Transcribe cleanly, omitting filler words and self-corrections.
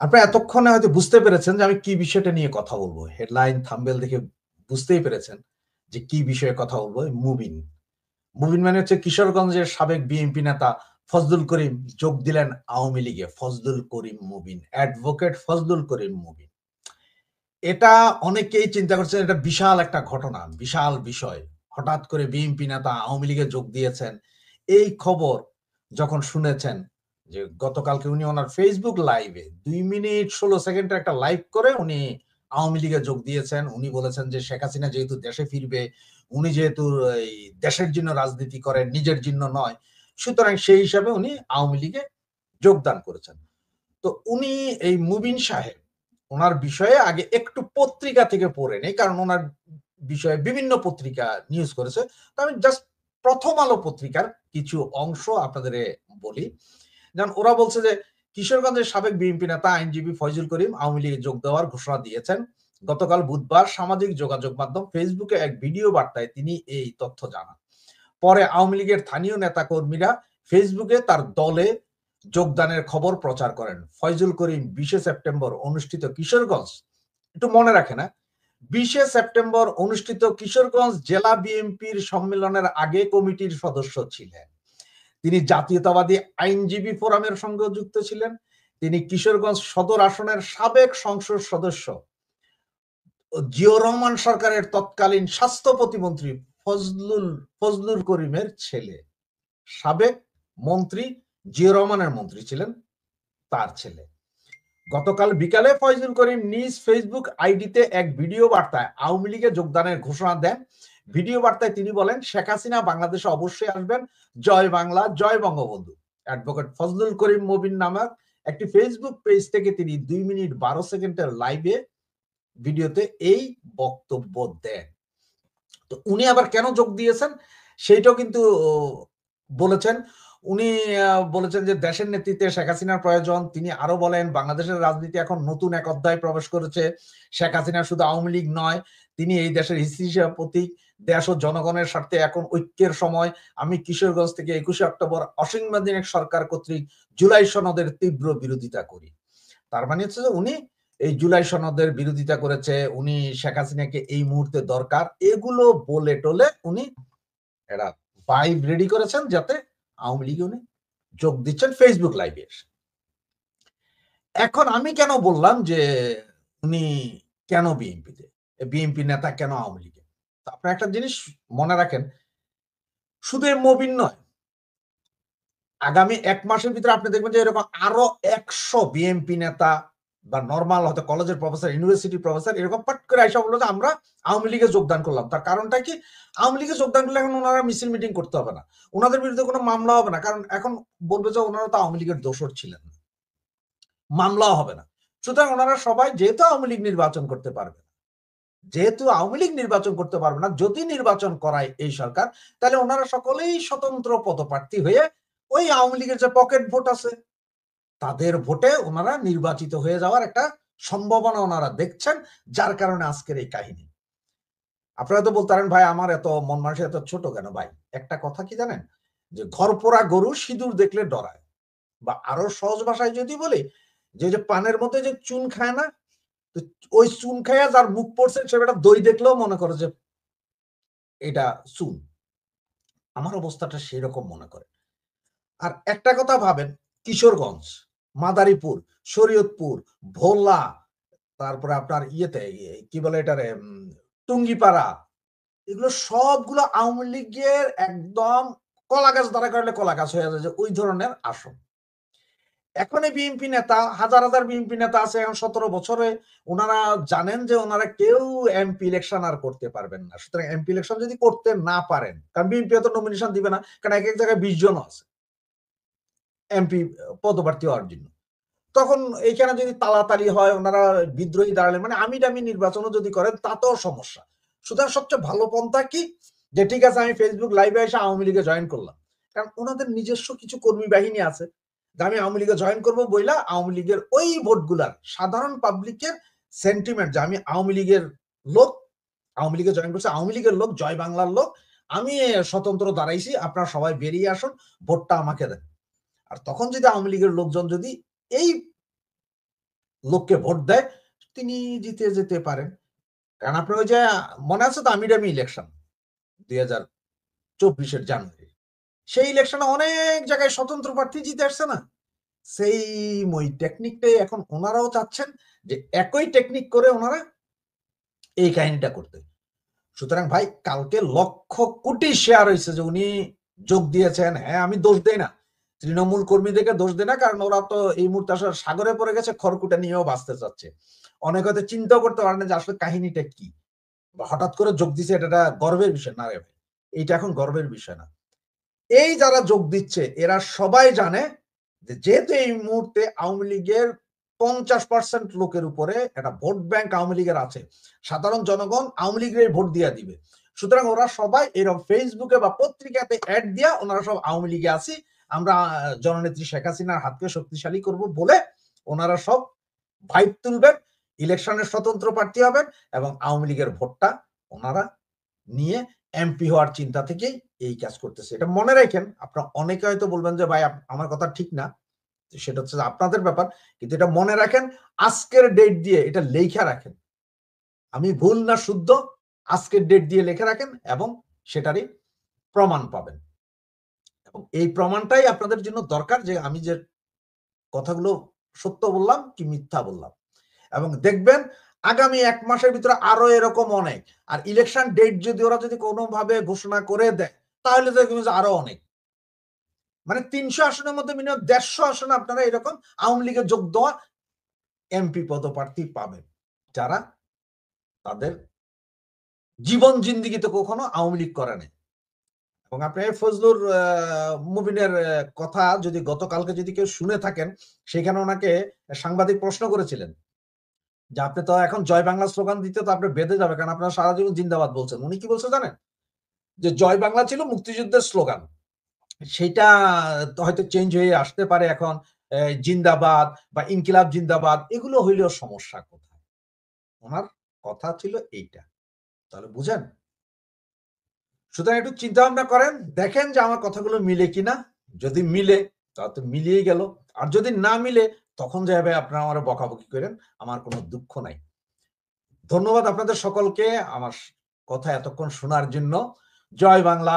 আপনারা এতক্ষণে হয়তো বুঝতে পেরেছেন যে আমি কি বিষয়টা নিয়ে কথা বলব। হেডলাইন, থাম্বনেল দেখে বুঝতেই পেরেছেন যে কি বিষয়ে কথা বলব। মুবিন। মুবিন মানে হচ্ছে কিশোরগঞ্জের সাবেক বিএনপি নেতা ফজলুল করিম যোগ দিলেন আওয়ামী লীগে। ফজলুল করিম মুবিন। অ্যাডভোকেট ফজলুল করিম মুবিন। এটা অনেকেই চিন্তা করছেন এটা বিশাল একটা ঘটনা, বিশাল বিষয়। হঠাৎ করে বিএনপি নেতা আওয়ামী লীগে যোগ দিয়েছেন। এই খবর যখন শুনেছেন যে গতকালকে উনি ওনার Facebook লাইভে ২ মিনিট ১৬ সেকেন্ডের একটা লাইভ করে উনি আওয়ামী লীগে যোগ দিয়েছেন। উনি বলেছেন যে শেখ হাসিনা যেহেতু দেশে ফিরবে, উনি যেহেতু এই দেশের জন্য রাজনীতি করেন, নিজের জন্য নয়। সুতরাং সেই হিসাবে উনি আওয়ামী লীগে যোগদান করেছেন। তো উনি এই মুবিন সাহেব উনার বিষয়ে আগে একটু পত্রিকা থেকে পড়ে নেই। কারণ উনার বিষয়ে বিভিন্ন পত্রিকা নিউজ করেছে। তো আমি জাস্ট 'প্রথম আলো' পত্রিকার কিছু অংশ আপনাদের বলি। যেমন ওরা বলছে যে, কিশোরগঞ্জের সাবেক বিএনপি নেতা আইনজীবী ফয়জুল করিম আওয়ামী লীগে যোগ দেওয়ার ঘোষণা দিয়েছেন। গতকাল বুধবার সামাজিক যোগাযোগ মাধ্যম ফেসবুকে এক ভিডিও বার্তায় তিনি এই তথ্য জানান। পরে আওয়ামী লীগের স্থানীয় নেতাকর্মীরা ফেসবুকে তার দলে যোগদানের খবর প্রচার করেন। ফয়জুল করিম ২০শে সেপ্টেম্বর অনুষ্ঠিত কিশোরগঞ্জ একটু মনে রাখেন ২০শে সেপ্টেম্বর অনুষ্ঠিত কিশোরগঞ্জ জেলা বিএনপির সম্মেলনের আগে কমিটির সদস্য ছিলেন। তিনি জাতীয়তাবাদী আইনজীবী ফোরামের সঙ্গেও যুক্ত ছিলেন। তিনি কিশোরগঞ্জ সদর আসনের সাবেক সংসদ সদস্য জিয়াউর রহমান সরকারের তৎকালীন স্বাস্থ্য প্রতিমন্ত্রী ফজলুল করিমের ছেলে। সাবেক মন্ত্রী জিয়াউর রহমানের মন্ত্রী ছিলেন তার ছেলে। গতকাল বিকালে ফয়জুল করিম নিজ ফেসবুক আইডিতে এক ভিডিও বার্তায় আওয়ামী লীগে যোগদানের ঘোষণা দেন। ভিডিও বার্তায় তিনি বলেন, শেখ হাসিনা বাংলাদেশে অবশ্যই আসবেন। জয় বাংলা, জয় বঙ্গবন্ধু। অ্যাডভোকেট ফজলুল করিম মুবিন নামক একটি ফেসবুক পেজ থেকে তিনি ২ মিনিট ১২ সেকেন্ডের লাইভে ভিডিওতে এই বক্তব্য দেন। তো উনি আবার কেন যোগ দিয়েছেন সেইটাও কিন্তু বলেছেন। উনি বলেছেন যে দেশের নেতৃত্বে শেখ হাসিনার প্রয়োজন। তিনি আরো বলেন বাংলাদেশের রাজনীতি এখন নতুন এক অধ্যায় প্রবেশ করেছে। শেখ হাসিনা শুধু আওয়ামী লীগ নয়, তিনি এই দেশের স্থিতিশীল প্রতীক। দেশ ও জনগণের স্বার্থে এখন ঐক্যের সময়। আমি কিশোরগঞ্জ থেকে ২১শে অক্টোবর অসাংবিধানিক সরকার কর্তৃক জুলাই সনদের তীব্র বিরোধিতা করি। তার মানে হচ্ছে যে উনি এই জুলাই সনদের বিরোধিতা করেছে। উনি শেখ হাসিনাকে এই মুহূর্তে দরকার। এগুলো বলে টলে উনি একটা ভাইব রেডি করেছেন যাতে আওয়ামী লীগে উনি যোগ দিচ্ছেন ফেসবুক লাইভে এসে। এখন আমি কেন বললাম যে উনি কেন বিএনপিতে? বিএনপি নেতা কেন আওয়ামী লীগে? তো আপনারা একটা জিনিস মনে রাখেন, শুধু এই মবিন নয়, আগামী ১ মাসের ভিতরে আপনি দেখবেন যে এরকম আরো ১০০ বিএনপি নেতা বা নরমাল হয়তো কলেজের প্রফেসর, ইউনিভার্সিটির প্রফেসর এরকম পাট করে আইসা বলল যে আমরা আওয়ামী লীগে যোগদান করলাম। তার কারণটা কি? আওয়ামী লীগে যোগদান করলে এখন উনারা মিছিল মিটিং করতে হবে না। উনাদের বিরুদ্ধে কোনো মামলা হবে না। কারণ এখন বলবে যে উনারা তো আওয়ামী লীগের দোসর ছিলেন না। মামলাও হবে না। সুতরাং উনারা সবাই যেহেতু আওয়ামী লীগ নির্বাচন করতে পারবে না, যেহেতু আওয়ামী লীগ নির্বাচন করতে পারবে না, যদি নির্বাচন করায় এই সরকার, তাহলে উনারা সকলেই স্বতন্ত্র পদপ্রার্থী হয়ে ওই আওয়ামী লীগের যে পকেট ভোট আছে তাদের ভোটে ওনারা নির্বাচিত হয়ে যাওয়ার একটা সম্ভাবনা ওনারা দেখছেন, যার কারণে আজকের এই কাহিনী। আপনারা তো বলতে পারেন, ভাই আমার এত মন মানসিকতা এত ছোট কেন ভাই? একটা কথা কি জানেন? যে ঘরপোড়া গরু সিঁদুর দেখলে ডরায়। বা আরো সহজ ভাষায় যদি বলি, যে পানের মধ্যে যে চুন খায় না? তো ওই চুন খাইয়া যার মুখ পড়ছে সে বেটা দই দেখলেও মনে করে যে এটা চুন। আমার অবস্থাটা সেরকম মনে করে। আর একটা কথা ভাবেন, কিশোরগঞ্জ, মাদারীপুর, শরীয়তপুর, ভোলা, তারপরে আপনার কি বলে এটারে টুঙ্গিপাড়া, এগুলো সবগুলো আওয়ামী লীগের একদম কলা গাছ দাঁড়া করাইলে কলা গাছ হয়ে যায় যে ওই ধরনের আসন। এখন এই বিএনপি নেতা হাজার, হাজার বিএনপি নেতা আছে এখন ১৭ বছরে উনারা জানেন যে উনারা কেউ এমপি ইলেকশন আর করতে পারবেন না। সুতরাং এমপি ইলেকশন যদি করতে না পারেন, কারণ বিএনপি তো নমিনেশন দিবে না। কারণ একেক জায়গায় ২০ জন আছে এমপি পদপ্রার্থী হওয়ার জন্য। তখন এইখানে যদি তালাতালি হয়, ওনারা বিদ্রোহী দাঁড়ালেন মানে আমিডামি নির্বাচনও যদি করেন তাতেও সমস্যা। সুতরাং সবচেয়ে ভালো পন্থা কি? যে ঠিক আছে আমি ফেসবুক লাইভে এসে আওয়ামী লীগে জয়েন করলাম। কারণ উনাদের নিজস্ব কিছু কর্মী বাহিনী আছে। যে আমি আওয়ামী লীগে জয়েন করব বইলা আওয়ামী লীগের ওই ভোটগুলার সাধারণ পাবলিকের সেন্টিমেন্ট যে আমি আওয়ামী লীগের লোক, আওয়ামী লীগে জয়েন করছি, আওয়ামী লীগের লোক, জয় বাংলার লোক, আমি স্বতন্ত্র দাঁড়াইছি, আপনারা সবাই বেরিয়ে আসুন, ভোটটা আমাকে দেন। আর তখন যদি আওয়ামী লীগের লোকজন যদি এই লোককে ভোট দেয় তিনি জিতে যেতে পারেন। কারণ আপনার ওই যে মনে আছে তো আমিরামি ইলেকশন 2024 জানুয়ারি। সেই ইলেকশনে অনেক জায়গায় স্বতন্ত্র প্রার্থী জিতে আসছে না? সেইম ওই টেকনিকটাই এখন ওনারাও চাচ্ছেন যে একই টেকনিক করে ওনারা এই কাহিনীটা করতে। সুতরাং ভাই কালকে লক্ষ কোটি শেয়ার হয়েছে যে উনি যোগ দিয়েছেন। হ্যাঁ, আমি দোষ দেই না, তৃণমূল কর্মীদেরকে দোষ দেই না, কারণ ওরা তো এই মুহূর্তে আসলে সাগরে পড়ে গেছে, খড়কুটা নিয়েও বাঁচতে চাচ্ছে। অনেকে হয়তো চিন্তাও করতে পারে না যে আসলে কাহিনীটা কি, বা হঠাৎ করে যোগ দিচ্ছে এটা গর্বের বিষয় না রে ভাই, এইটা এখন গর্বের বিষয় না। এই যারা যোগ দিচ্ছে এরা সবাই জানে যে যেহেতু এই মুহূর্তে আওয়ামী লীগের 50% লোকের উপরে একটা ভোট ব্যাংক আওয়ামী লীগের আছে, সাধারণ জনগণ আওয়ামী লীগের ভোট দিয়া দিবে। সুতরাং ওরা সবাই এরকম ফেসবুকে বা পত্রিকাতে অ্যাড দিয়া ওনারা সব আওয়ামী লীগে আছি, আমরা জননেত্রী শেখ হাসিনার হাতকে শক্তিশালী করব বলে ওনারা সব ভাইব তুলবেন, ইলেকশনের স্বতন্ত্র প্রার্থী হবেন এবং আওয়ামী লীগের ভোটটা ওনারা নিয়ে এমপি হওয়ার চিন্তা থেকেই এই কাজ করতেছে। এটা মনে রাখেন। আপনারা অনেকে হয়তো বলবেন যে ভাই আমার কথা ঠিক না, সেটা হচ্ছে আপনাদের ব্যাপার, কিন্তু এটা মনে রাখেন, আজকের ডেট দিয়ে এটা লেখা রাখেন, আমি ভুল না শুদ্ধ আজকের ডেট দিয়ে লেখা রাখেন এবং সেটারই প্রমাণ পাবেন। এবং এই প্রমাণটাই আপনাদের জন্য দরকার যে আমি যে কথাগুলো সত্য বললাম কি মিথ্যা বললাম। এবং দেখবেন আগামী 1 মাসের ভিতরে আরো এরকম অনেক। আর ইলেকশন ডেট যদি ওরা যদি কোনোভাবে ঘোষণা করে দেয় তাহলে দেখবেন যে আরো অনেক। মানে 300 আসনের মধ্যে মিনিমাম 150 আসনে আপনারা এরকম আওয়ামী লীগের যোগ দেওয়া এমপি পদপ্রার্থী পাবেন, যারা তাদের জীবন জিন্দেগিতে কখনো আওয়ামী লীগ করে নাই। এবং আপনি ফজলুর মুবিনের কথা যদি গতকালকে যদি কেউ শুনে থাকেন, সেখানে ওনাকে সাংবাদিক প্রশ্ন করেছিলেন যে আপনি তো এখন জয় বাংলা স্লোগান দিতে তো আপনি বেঁধে যাবে, কারণ আপনারা সারা জীবন জিন্দাবাদ বলছেন। উনি কি বলছে জানেন? যে জয় বাংলা ছিল মুক্তিযুদ্ধের স্লোগান, সেটা হয়তো চেঞ্জ হয়ে আসতে পারে এখন জিন্দাবাদ বা ইনকিলাব জিন্দাবাদ, এগুলো হইলেও সমস্যা কোথায়? ওনার কথা ছিল এইটা। তাহলে বুঝেন? সুতরাং একটু চিন্তা ভাবনা করেন, দেখেন যে আমার কথাগুলো মিলে কিনা। যদি মিলে তাহলে তো মিলিয়ে গেল, আর যদি না মিলে তখন যাবে আপনারা আমার বকাবকি করেন, আমার কোনো দুঃখ নাই। ধন্যবাদ আপনাদের সকলকে আমার কথা এতক্ষণ শোনার জন্য। জয় বাংলা।